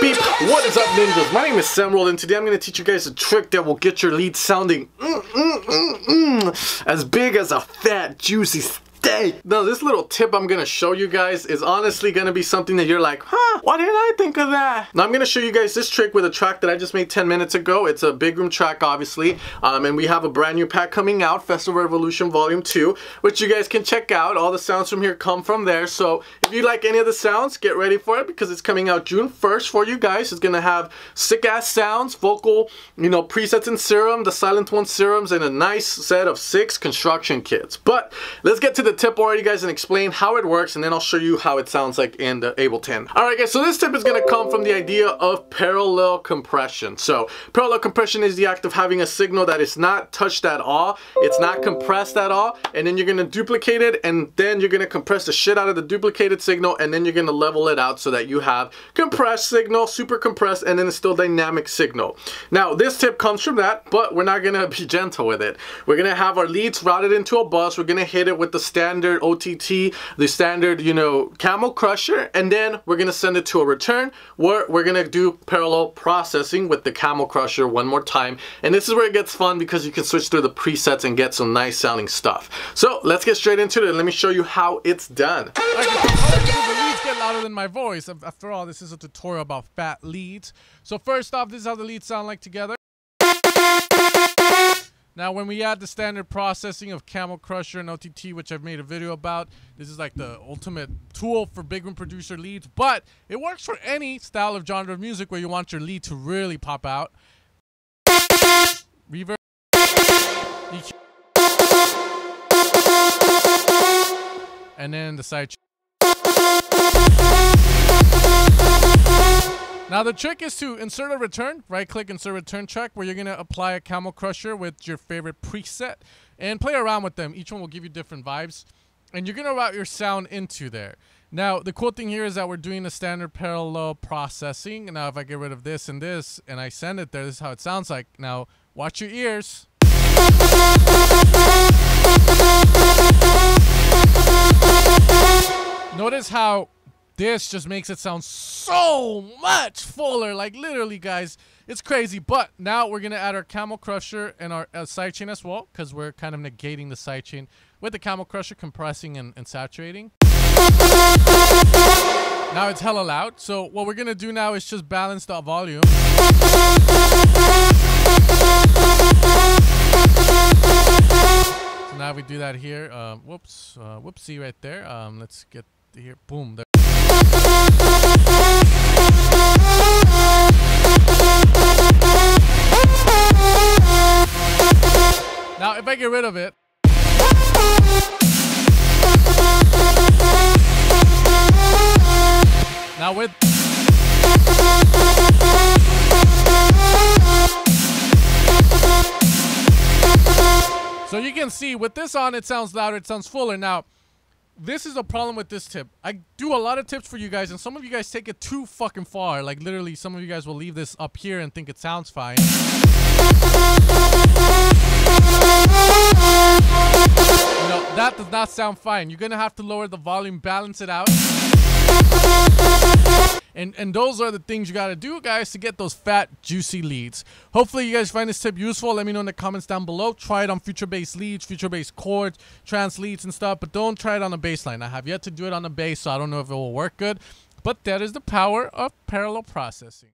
beep. What is up, ninjas? My name is Samuel, and today I'm going to teach you guys a trick that will get your lead sounding as big as a fat, juicy steak. Now, this little tip I'm going to show you guys is honestly going to be something that you're like, huh, why didn't I think of that? Now, I'm going to show you guys this trick with a track that I just made 10 minutes ago. It's a big room track, obviously, and we have a brand new pack coming out, Festival Revolution Volume 2, which you guys can check out. All the sounds from here come from there, so if you like any of the sounds, get ready for it because it's coming out June 1st for you guys. It's going to have sick-ass sounds, vocal, presets in Serum, the Silent One serums, and a nice set of 6 construction kits. But let's get to the tip already, guys, and explain how it works, and then I'll show you how it sounds like in the Ableton. Alright guys, so this tip is going to come from the idea of parallel compression. So parallel compression is the act of having a signal that is not touched at all, it's not compressed at all, and then you're going to duplicate it, and then you're going to compress the shit out of the duplicated signal, and then you're going to level it out so that you have compressed signal, super compressed, and then it's still dynamic signal. Now this tip comes from that, but we're not going to be gentle with it. We're going to have our leads routed into a bus. We're going to hit it with the standard OTT, the standard, Camel Crusher, and then we're going to send it to a return where we're going to do parallel processing with the Camel Crusher one more time. And this is where it gets fun because you can switch through the presets and get some nice sounding stuff. So let's get straight into it. Let me show you how it's done. The leads get louder than my voice. After all, this is a tutorial about fat leads. So first off, this is how the leads sound like together. Now, when we add the standard processing of Camel Crusher and OTT, which I've made a video about, this is like the ultimate tool for big room producer leads, but it works for any style of genre of music where you want your lead to really pop out. Reverb, EQ, and then the side. Now the trick is to insert a return, right click, insert return track, where you're going to apply a Camel Crusher with your favorite preset and play around with them. Each one will give you different vibes and you're going to route your sound into there. Now the cool thing here is that we're doing the standard parallel processing. Now if I get rid of this and I send it there, this is how it sounds like. Now watch your ears. Notice how this just makes it sound so much fuller, like literally, guys, it's crazy. But now we're gonna add our Camel Crusher and our sidechain as well, because we're kind of negating the sidechain with the Camel Crusher, compressing and saturating. Now it's hella loud, so what we're gonna do now is just balance the volume. So now we do that here. Whoopsie right there. Let's get here. Boom. There. Now if I get rid of it, now with so you can see with this on, it sounds louder, it sounds fuller. Now this is a problem with this tip. I do a lot of tips for you guys, and some of you guys take it too fucking far. Like literally, some of you guys will leave this up here and think it sounds fine. That does not sound fine. You're gonna have to lower the volume, balance it out. And those are the things you gotta do, guys, to get those fat, juicy leads. Hopefully you guys find this tip useful. Let me know in the comments down below. Try it on future bass leads, future bass chords, trance leads and stuff, but don't try it on a bass line. I have yet to do it on a bass, so I don't know if it will work good, but that is the power of parallel processing.